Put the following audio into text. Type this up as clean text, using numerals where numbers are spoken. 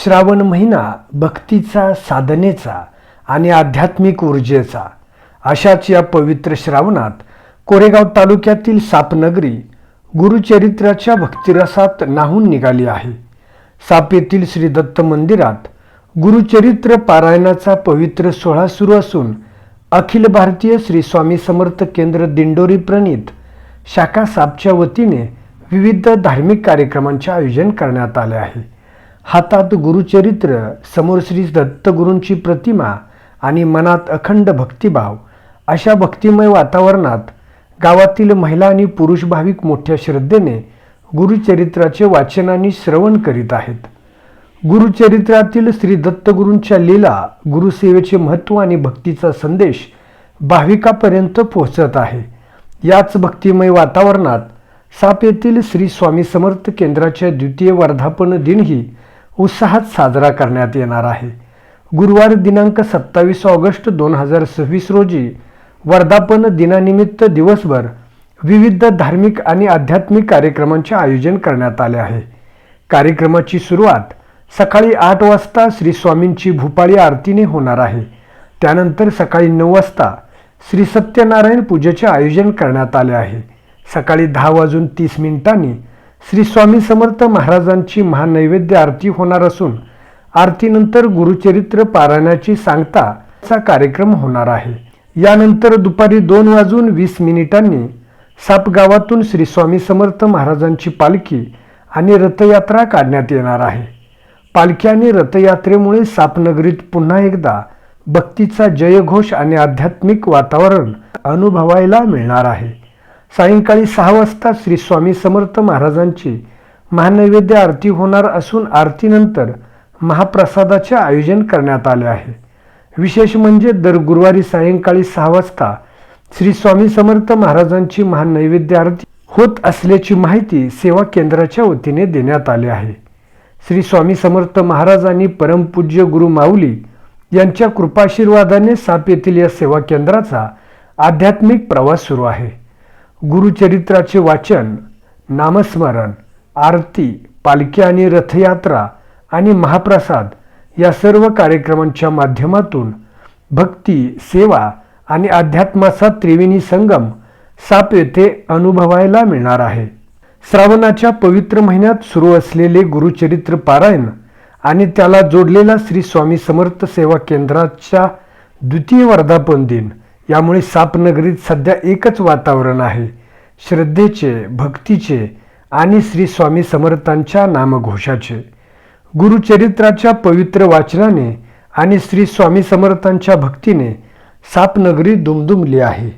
श्रावण महिना भक्तीचा, साधनेचा आणि आध्यात्मिक ऊर्जेचा अशाच या पवित्र श्रावणात कोरेगाव तालुक्यातील सापनगरी गुरुचरित्राच्या भक्तिरसात न्हाऊन निघाली आहे. साप येथील श्री दत्त मंदिरात गुरुचरित्र पारायणाचा पवित्र सोहळा सुरू असून अखिल भारतीय श्री स्वामी समर्थ केंद्र दिंडोरी प्रणीत शाखा सापच्या वतीने विविध धार्मिक कार्यक्रमांचे आयोजन करण्यात आले आहे. हातात गुरुचरित्र, समोर श्री दत्तगुरूंची प्रतिमा आणि मनात अखंड भक्तिभाव अशा भक्तिमय वातावरणात गावातील महिला आणि पुरुष भाविक मोठ्या श्रद्धेने गुरुचरित्राचे वाचन आणि श्रवण करीत आहेत. गुरुचरित्रातील श्री दत्तगुरूंच्या लीला, गुरुसेवेचे महत्त्व आणि भक्तीचा संदेश भाविकांपर्यंत पोहोचत आहे. याच भक्तिमय वातावरणात साप येथील श्री स्वामी समर्थ केंद्राचे द्वितीय वर्धापन दिनही उत्साहात साजरा करण्यात येणार आहे. गुरुवार दिनांक 27 ऑगस्ट 2026 रोजी वर्धापन दिनानिमित्त दिवसभर विविध धार्मिक आणि आध्यात्मिक कार्यक्रमांचे आयोजन करण्यात आले आहे. कार्यक्रमाची सुरुवात सकाळी 8 वाजता श्री स्वामींची भूपाळी आरतीने होणार आहे. त्यानंतर सकाळी 9 वाजता श्री सत्यनारायण पूजेचे आयोजन करण्यात आले आहे. सकाळी 10:30 श्री स्वामी समर्थ महाराजांची महानैवेद्य आरती होणार असून आरतीनंतर गुरुचरित्र पारायणाची सांगताचा कार्यक्रम होणार आहे. यानंतर दुपारी 2:20 साप गावातून श्री स्वामी समर्थ महाराजांची पालखी आणि रथयात्रा काढण्यात येणार आहे. पालखी आणि रथयात्रेमुळे सापनगरीत पुन्हा एकदा भक्तीचा जयघोष आणि आध्यात्मिक वातावरण अनुभवायला मिळणार आहे. सायंकाळी 6 वाजता श्री स्वामी समर्थ महाराजांची महानैवेद्य आरती होणार असून आरतीनंतर महाप्रसादाचे आयोजन करण्यात आले आहे. विशेष म्हणजे दर गुरुवारी सायंकाळी 6 वाजता श्री स्वामी समर्थ महाराजांची महानैवेद्य आरती होत असल्याची माहिती सेवा केंद्राच्या वतीने देण्यात आली आहे. श्री स्वामी समर्थ महाराज आणि परमपूज्य गुरु माऊली यांच्या कृपाशीर्वादाने साप येथील या सेवा केंद्राचा आध्यात्मिक प्रवास सुरू आहे. गुरुचरित्राचे वाचन, नामस्मरण, आरती, पालखी आणि रथयात्रा आणि महाप्रसाद या सर्व कार्यक्रमांच्या माध्यमातून भक्ती, सेवा आणि अध्यात्माचा त्रिवेणी संगम साप येथे अनुभवायला मिळणार आहे. श्रावणाच्या पवित्र महिन्यात सुरू असलेले गुरुचरित्र पारायण आणि त्याला जोडलेला श्री स्वामी समर्थ सेवा केंद्राचा द्वितीय वर्धापन दिन यामुळे सापनगरीत सध्या एकच वातावरण आहे, श्रद्धेचे, भक्तीचे आणि श्री स्वामी समर्थांच्या नामघोषाचे. गुरुचरित्राच्या पवित्र वाचनाने आणि श्री स्वामी समर्थांच्या भक्तीने सापनगरी दुमदुमली आहे.